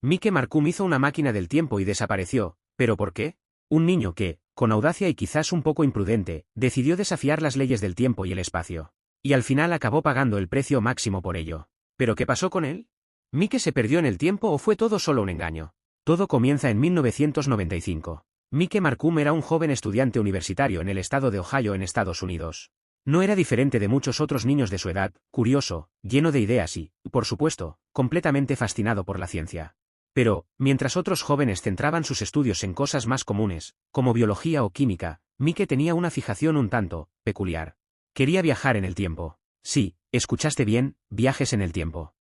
Mike Markham hizo una máquina del tiempo y desapareció, ¿pero por qué? Un niño que, con audacia y quizás un poco imprudente, decidió desafiar las leyes del tiempo y el espacio. Y al final acabó pagando el precio máximo por ello. ¿Pero qué pasó con él? ¿Mike se perdió en el tiempo o fue todo solo un engaño? Todo comienza en 1995. Mike Markham era un joven estudiante universitario en el estado de Ohio en Estados Unidos. No era diferente de muchos otros niños de su edad, curioso, lleno de ideas y, por supuesto, completamente fascinado por la ciencia. Pero, mientras otros jóvenes centraban sus estudios en cosas más comunes, como biología o química, Mike tenía una fijación un tanto peculiar. Quería viajar en el tiempo. Sí, escuchaste bien, viajes en el tiempo.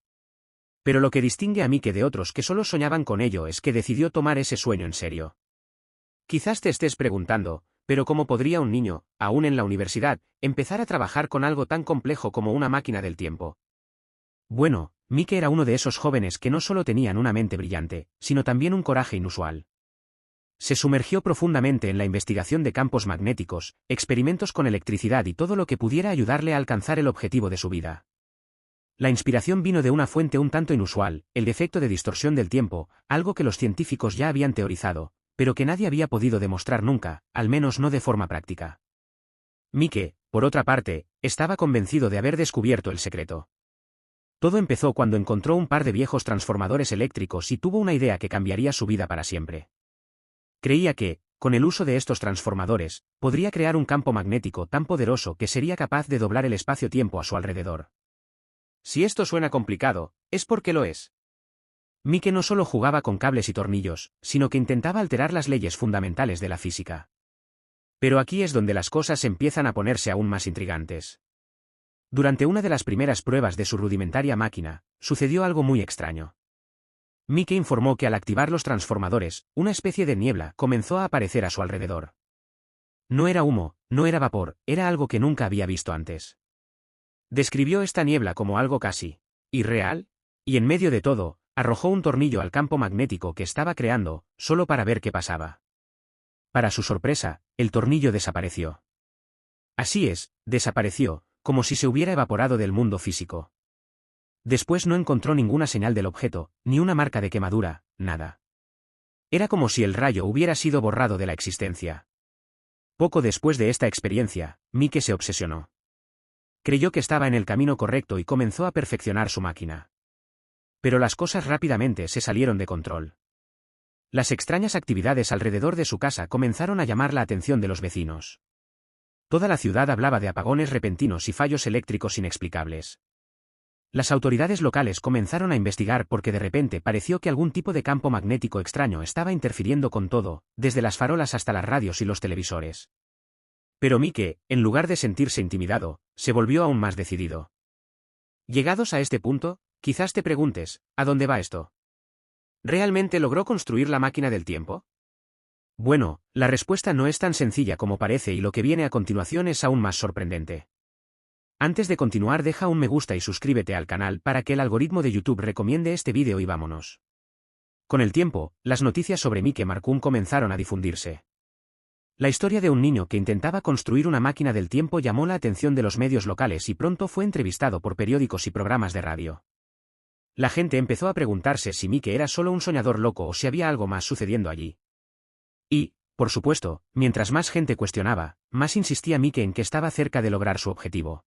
Pero lo que distingue a Mike de otros que solo soñaban con ello es que decidió tomar ese sueño en serio. Quizás te estés preguntando, pero ¿cómo podría un niño, aún en la universidad, empezar a trabajar con algo tan complejo como una máquina del tiempo? Bueno, Mike era uno de esos jóvenes que no solo tenían una mente brillante, sino también un coraje inusual. Se sumergió profundamente en la investigación de campos magnéticos, experimentos con electricidad y todo lo que pudiera ayudarle a alcanzar el objetivo de su vida. La inspiración vino de una fuente un tanto inusual, el efecto de distorsión del tiempo, algo que los científicos ya habían teorizado, pero que nadie había podido demostrar nunca, al menos no de forma práctica. Mike, por otra parte, estaba convencido de haber descubierto el secreto. Todo empezó cuando encontró un par de viejos transformadores eléctricos y tuvo una idea que cambiaría su vida para siempre. Creía que, con el uso de estos transformadores, podría crear un campo magnético tan poderoso que sería capaz de doblar el espacio-tiempo a su alrededor. Si esto suena complicado, es porque lo es. Mike no solo jugaba con cables y tornillos, sino que intentaba alterar las leyes fundamentales de la física. Pero aquí es donde las cosas empiezan a ponerse aún más intrigantes. Durante una de las primeras pruebas de su rudimentaria máquina, sucedió algo muy extraño. Mike informó que al activar los transformadores, una especie de niebla comenzó a aparecer a su alrededor. No era humo, no era vapor, era algo que nunca había visto antes. Describió esta niebla como algo casi irreal, y en medio de todo, arrojó un tornillo al campo magnético que estaba creando, solo para ver qué pasaba. Para su sorpresa, el tornillo desapareció. Así es, desapareció, como si se hubiera evaporado del mundo físico. Después no encontró ninguna señal del objeto, ni una marca de quemadura, nada. Era como si el rayo hubiera sido borrado de la existencia. Poco después de esta experiencia, Mike se obsesionó. Creyó que estaba en el camino correcto y comenzó a perfeccionar su máquina. Pero las cosas rápidamente se salieron de control. Las extrañas actividades alrededor de su casa comenzaron a llamar la atención de los vecinos. Toda la ciudad hablaba de apagones repentinos y fallos eléctricos inexplicables. Las autoridades locales comenzaron a investigar porque de repente pareció que algún tipo de campo magnético extraño estaba interfiriendo con todo, desde las farolas hasta las radios y los televisores. Pero Mike, en lugar de sentirse intimidado, se volvió aún más decidido. Llegados a este punto, quizás te preguntes, ¿a dónde va esto? ¿Realmente logró construir la máquina del tiempo? Bueno, la respuesta no es tan sencilla como parece y lo que viene a continuación es aún más sorprendente. Antes de continuar, deja un me gusta y suscríbete al canal para que el algoritmo de YouTube recomiende este vídeo y vámonos. Con el tiempo, las noticias sobre Mike Markham comenzaron a difundirse. La historia de un niño que intentaba construir una máquina del tiempo llamó la atención de los medios locales y pronto fue entrevistado por periódicos y programas de radio. La gente empezó a preguntarse si Mike era solo un soñador loco o si había algo más sucediendo allí. Y, por supuesto, mientras más gente cuestionaba, más insistía Mike en que estaba cerca de lograr su objetivo.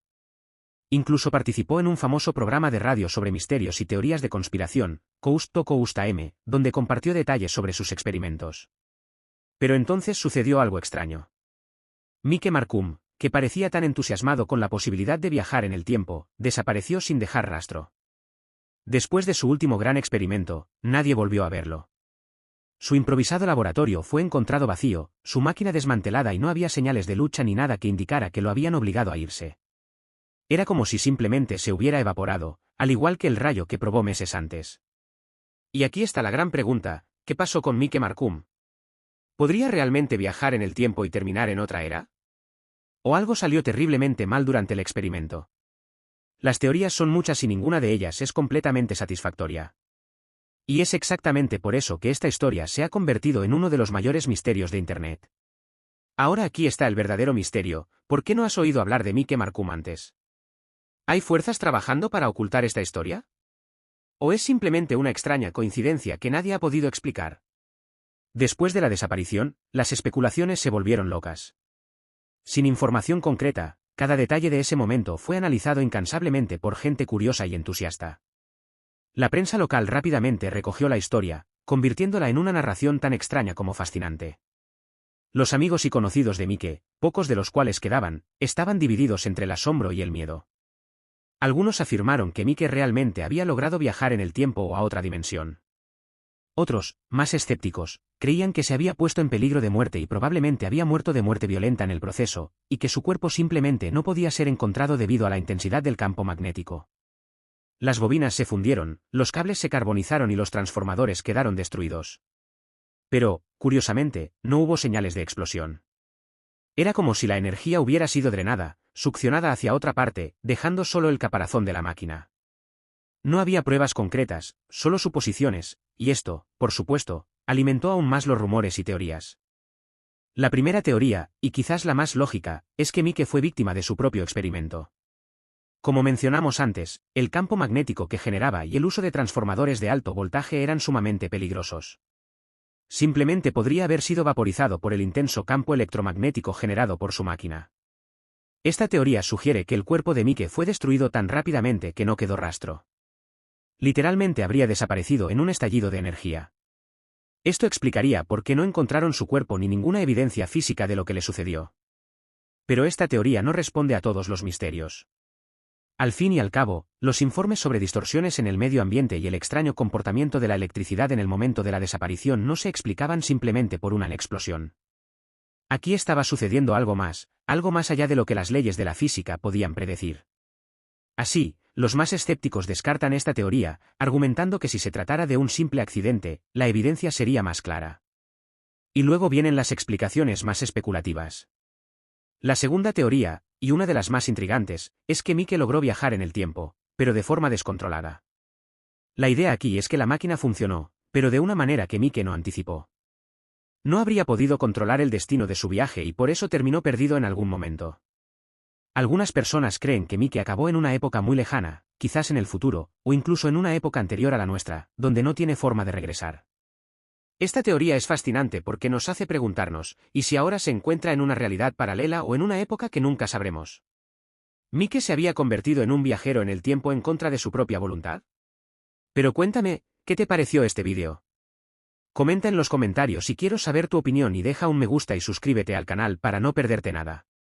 Incluso participó en un famoso programa de radio sobre misterios y teorías de conspiración, Coast to Coast AM, donde compartió detalles sobre sus experimentos. Pero entonces sucedió algo extraño. Mike Markham, que parecía tan entusiasmado con la posibilidad de viajar en el tiempo, desapareció sin dejar rastro. Después de su último gran experimento, nadie volvió a verlo. Su improvisado laboratorio fue encontrado vacío, su máquina desmantelada y no había señales de lucha ni nada que indicara que lo habían obligado a irse. Era como si simplemente se hubiera evaporado, al igual que el rayo que probó meses antes. Y aquí está la gran pregunta, ¿qué pasó con Mike Markham? ¿Podría realmente viajar en el tiempo y terminar en otra era? ¿O algo salió terriblemente mal durante el experimento? Las teorías son muchas y ninguna de ellas es completamente satisfactoria. Y es exactamente por eso que esta historia se ha convertido en uno de los mayores misterios de Internet. Ahora aquí está el verdadero misterio, ¿por qué no has oído hablar de Mike Markham antes? ¿Hay fuerzas trabajando para ocultar esta historia? ¿O es simplemente una extraña coincidencia que nadie ha podido explicar? Después de la desaparición, las especulaciones se volvieron locas. Sin información concreta, cada detalle de ese momento fue analizado incansablemente por gente curiosa y entusiasta. La prensa local rápidamente recogió la historia, convirtiéndola en una narración tan extraña como fascinante. Los amigos y conocidos de Mike, pocos de los cuales quedaban, estaban divididos entre el asombro y el miedo. Algunos afirmaron que Mike realmente había logrado viajar en el tiempo o a otra dimensión. Otros, más escépticos, creían que se había puesto en peligro de muerte y probablemente había muerto de muerte violenta en el proceso, y que su cuerpo simplemente no podía ser encontrado debido a la intensidad del campo magnético. Las bobinas se fundieron, los cables se carbonizaron y los transformadores quedaron destruidos. Pero, curiosamente, no hubo señales de explosión. Era como si la energía hubiera sido drenada, succionada hacia otra parte, dejando solo el caparazón de la máquina. No había pruebas concretas, solo suposiciones, y esto, por supuesto, alimentó aún más los rumores y teorías. La primera teoría, y quizás la más lógica, es que Mike fue víctima de su propio experimento. Como mencionamos antes, el campo magnético que generaba y el uso de transformadores de alto voltaje eran sumamente peligrosos. Simplemente podría haber sido vaporizado por el intenso campo electromagnético generado por su máquina. Esta teoría sugiere que el cuerpo de Mike fue destruido tan rápidamente que no quedó rastro. Literalmente habría desaparecido en un estallido de energía. Esto explicaría por qué no encontraron su cuerpo ni ninguna evidencia física de lo que le sucedió. Pero esta teoría no responde a todos los misterios. Al fin y al cabo, los informes sobre distorsiones en el medio ambiente y el extraño comportamiento de la electricidad en el momento de la desaparición no se explicaban simplemente por una explosión. Aquí estaba sucediendo algo más allá de lo que las leyes de la física podían predecir. Así, los más escépticos descartan esta teoría, argumentando que si se tratara de un simple accidente, la evidencia sería más clara. Y luego vienen las explicaciones más especulativas. La segunda teoría, y una de las más intrigantes, es que Mike logró viajar en el tiempo, pero de forma descontrolada. La idea aquí es que la máquina funcionó, pero de una manera que Mike no anticipó. No habría podido controlar el destino de su viaje y por eso terminó perdido en algún momento. Algunas personas creen que Mike acabó en una época muy lejana, quizás en el futuro, o incluso en una época anterior a la nuestra, donde no tiene forma de regresar. Esta teoría es fascinante porque nos hace preguntarnos, ¿y si ahora se encuentra en una realidad paralela o en una época que nunca sabremos? ¿Mike se había convertido en un viajero en el tiempo en contra de su propia voluntad? Pero cuéntame, ¿qué te pareció este vídeo? Comenta en los comentarios y quiero saber tu opinión y deja un me gusta y suscríbete al canal para no perderte nada.